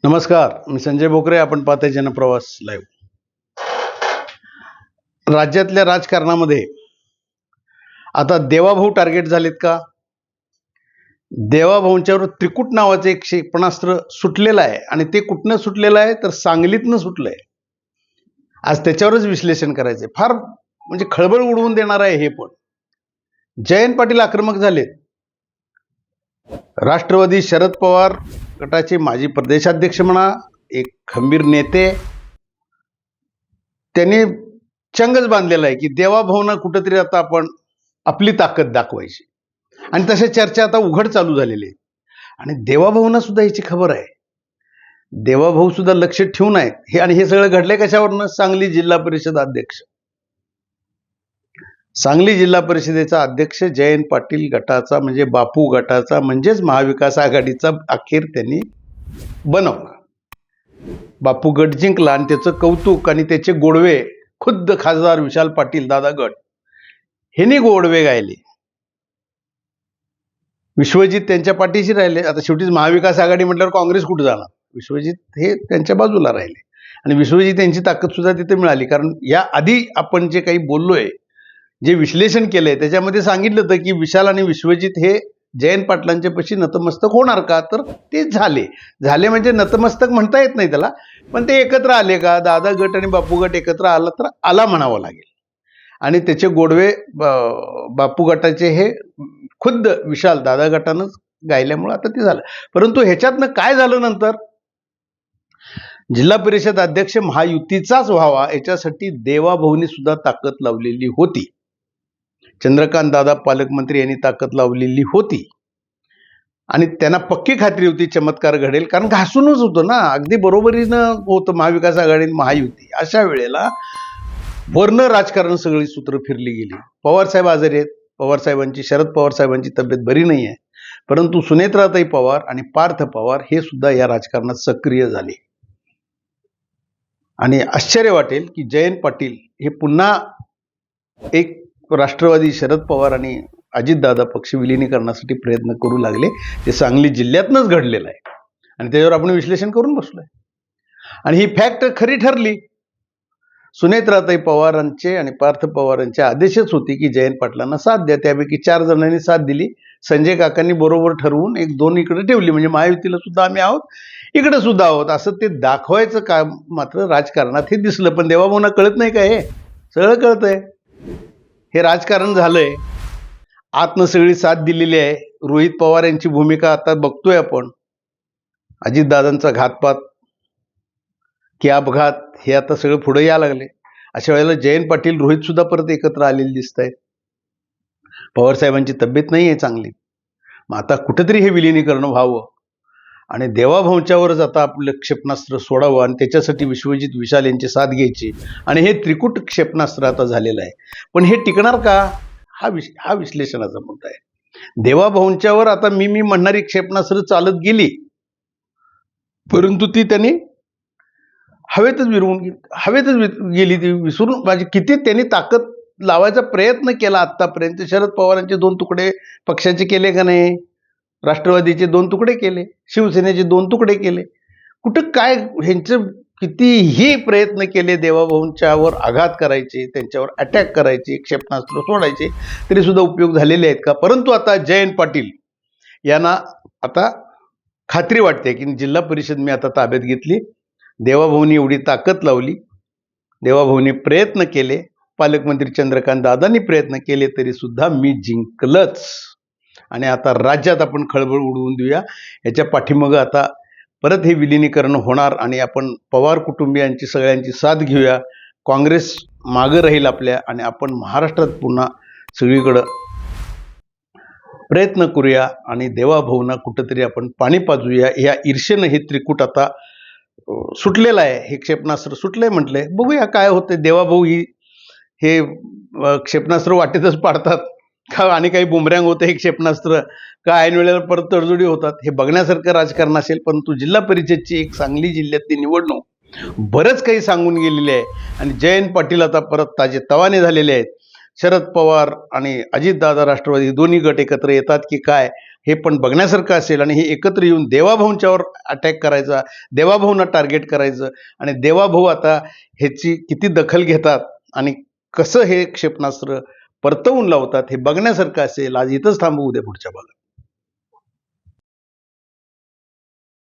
नमस्कार, मी संजय भोकरे. आपण पाहताय जनप्रवास लाईव्ह. राज्यातल्या राजकारणामध्ये आता देवाभाऊ टार्गेट झालेत का? देवाभाऊंच्यावर त्रिकूट नावाचं एक क्षेपणास्त्र सुटलेलं आहे आणि ते कुठनं सुटलेलं आहे तर सांगलीतनं सुटलंय. आज त्याच्यावरच विश्लेषण करायचंय. फार म्हणजे खळबळ उडवून देणार आहे हे. पण जयंत पाटील आक्रमक झालेत. राष्ट्रवादी शरद पवार गटाचे माजी प्रदेशाध्यक्ष म्हणा, एक खंबीर नेते, त्यांनी चंगच बांधलेला आहे की देवाभाऊंना कुठंतरी आता आपण आपली ताकद दाखवायची. आणि तशा चर्चा आता उघड चालू झालेली आहे. आणि देवाभाऊंना सुद्धा याची खबर आहे. देवाभाऊ सुद्धा लक्ष ठेवून आहेत हे. आणि हे सगळं घडलंय कशावरनं? सांगली जिल्हा परिषद अध्यक्ष, सांगली जिल्हा परिषदेचा अध्यक्ष जयंत पाटील गटाचा म्हणजे बापू गटाचा म्हणजेच महाविकास आघाडीचा अखेर त्यांनी बनवला. बापू गट जिंकला आणि त्याचं कौतुक आणि त्याचे गोडवे खुद्द खासदार विशाल पाटील दादा गट ह्यांनी गोडवे गायले. विश्वजित त्यांच्या पाठीशी राहिले. आता शेवटीच महाविकास आघाडी म्हटल्यावर काँग्रेस कुठं जाणार? विश्वजित हे त्यांच्या बाजूला राहिले आणि विश्वजित यांची ताकद सुद्धा तिथे मिळाली. कारण या आधी आपण जे काही बोललोय, जे विश्लेषण केलंय, त्याच्यामध्ये सांगितलं होतं की विशाल आणि विश्वजित हे जयंत पाटलांच्या पशी नतमस्तक होणार का? तर ते झाले म्हणजे नतमस्तक म्हणता येत नाही त्याला, पण ते एकत्र आले का? दादा गट आणि बापू गट एकत्र आला तर आला म्हणावं लागेल. आणि त्याचे गोडवे बापू गटाचे हे खुद्द विशाल दादा गटानंच गायल्यामुळं आता ते झालं. परंतु ह्याच्यातनं काय झालं नंतर? जिल्हा परिषद अध्यक्ष महायुतीचाच व्हावा याच्यासाठी देवाभाऊंनी सुद्धा ताकद लावलेली होती. चंद्रकांत दादा पालकमंत्री यांनी ताकद लावलेली होती आणि त्यांना पक्की खात्री होती चमत्कार घडेल. कारण घासूनच होतं ना, अगदी बरोबरीनं होतं महाविकास आघाडी महायुती. अशा वेळेला वर्ण राजकारण सगळी सूत्र फिरली गेली. पवारसाहेब आजारी आहेत. पवारसाहेबांची, शरद पवार साहेबांची तब्येत बरी नाही आहे. परंतु सुनेत्राताई पवार आणि पार्थ पवार हे सुद्धा या राजकारणात सक्रिय झाले. आणि आश्चर्य वाटेल की जयंत पाटील हे पुन्हा एक राष्ट्रवादी शरद पवार आणि अजितदादा पक्ष विलिनीकरणासाठी प्रयत्न करू लागले. ते सांगली जिल्ह्यातनंच घडलेलं आहे आणि त्याच्यावर आपण विश्लेषण करून बसलोय. आणि ही फॅक्ट खरी ठरली. सुनेत्राताई पवारांचे आणि पार्थ पवारांचे आदेशच होते की जयंत पाटलांना साथ द्या. त्यापैकी 4 जणांनी साथ दिली. संजय काकांनी बरोबर ठरवून 1-2 इकडे ठेवली. म्हणजे महायुतीला सुद्धा आम्ही आहोत, इकडे सुद्धा आहोत असं ते दाखवायचं काम मात्र राजकारणात हे दिसलं. पण देवाभाऊंना कळत नाही का? हे सगळं कळतंय. हे राजकारण झालंय. आतनं सगळी साथ दिलेली आहे. रोहित पवार यांची भूमिका आता बघतोय आपण. अजितदादांचा घातपात की अपघात हे आता सगळं पुढे यायला लागले. अशा वेळेला जयंत पाटील, रोहित सुद्धा परत एकत्र आलेले दिसत आहेत. पवारसाहेबांची तब्येत नाही आहे चांगली. मग आता कुठेतरी हे विलिनीकरण व्हावं आणि देवाभाऊंच्यावरच आता आपलं क्षेपणास्त्र सोडावं आणि त्याच्यासाठी विश्वजित विशाल यांची साथ घ्यायची. आणि हे त्रिकूट क्षेपणास्त्र आता झालेलं आहे. पण हे टिकणार का? हा विश्लेषणाचा मुद्दा आहे. देवाभाऊंच्यावर आता मी म्हणणारी क्षेपणास्त्र चालत गेली, परंतु ती त्यांनी हवेतच गेली. ती विसरून माझी किती त्यांनी ताकद लावायचा प्रयत्न केला आतापर्यंत. शरद पवारांचे 2 तुकडे पक्षाचे केले का नाही? राष्ट्रवादीचे 2 तुकडे केले, शिवसेनेचे 2 तुकडे केले. कुठं काय ह्यांचं कितीही प्रयत्न केले देवाभाऊंच्यावर आघात करायचे, त्यांच्यावर अटॅक करायचे, क्षेपणास्त्र सोडायचे, तरी सुद्धा उपयोग झालेले आहेत का? परंतु आता जयंत पाटील यांना आता खात्री वाटते की जिल्हा परिषद मी आता ताब्यात घेतली. देवाभाऊंनी एवढी ताकद लावली, देवाभाऊंनी प्रयत्न केले, पालकमंत्री चंद्रकांत दादांनी प्रयत्न केले, तरी सुद्धा मी जिंकलंच. आणि आता राज्यात आपण खळबळ उडवून देऊया. याच्या पाठीमागं आता परत हे विलिनीकरण होणार आणि आपण पवार कुटुंबियांची सगळ्यांची साथ घेऊया. काँग्रेस मागं राहील आपल्या आणि आपण महाराष्ट्रात पुन्हा सगळीकडं प्रयत्न करूया आणि देवाभाऊंना कुठंतरी आपण पाणी पाजूया. या ईर्षेनं हे त्रिकूट आता सुटलेलं आहे. हे क्षेपणास्त्र सुटलंय म्हटलंय. बघूया काय होतंय. देवाभाऊ हे क्षेपणास्त्र वाटेतच पाडतात का आणि काही बुमरँग होतं हे क्षेपणास्त्र का ऐन वेळेला परत तडजोडी होतात, हे बघण्यासारखं राजकारण असेल. परंतु जिल्हा परिषदची एक सांगली जिल्ह्यातली निवडणूक बरंच काही सांगून गेलेली आहे आणि जयंत पाटील आता परत ताजे तवाने झालेले आहेत. शरद पवार आणि अजितदादा राष्ट्रवादी दोन्ही गट एकत्र येतात की काय हे पण बघण्यासारखं असेल. आणि हे एकत्र येऊन देवाभाऊंच्यावर अटॅक करायचा, देवाभाऊंना टार्गेट करायचं आणि देवाभाऊ आता ह्याची किती दखल घेतात आणि कसं हे क्षेपणास्त्र परतवून लावतात हे बघण्यासारखं असेल. आज इथंच थांबू, उद्या पुढच्या भागात.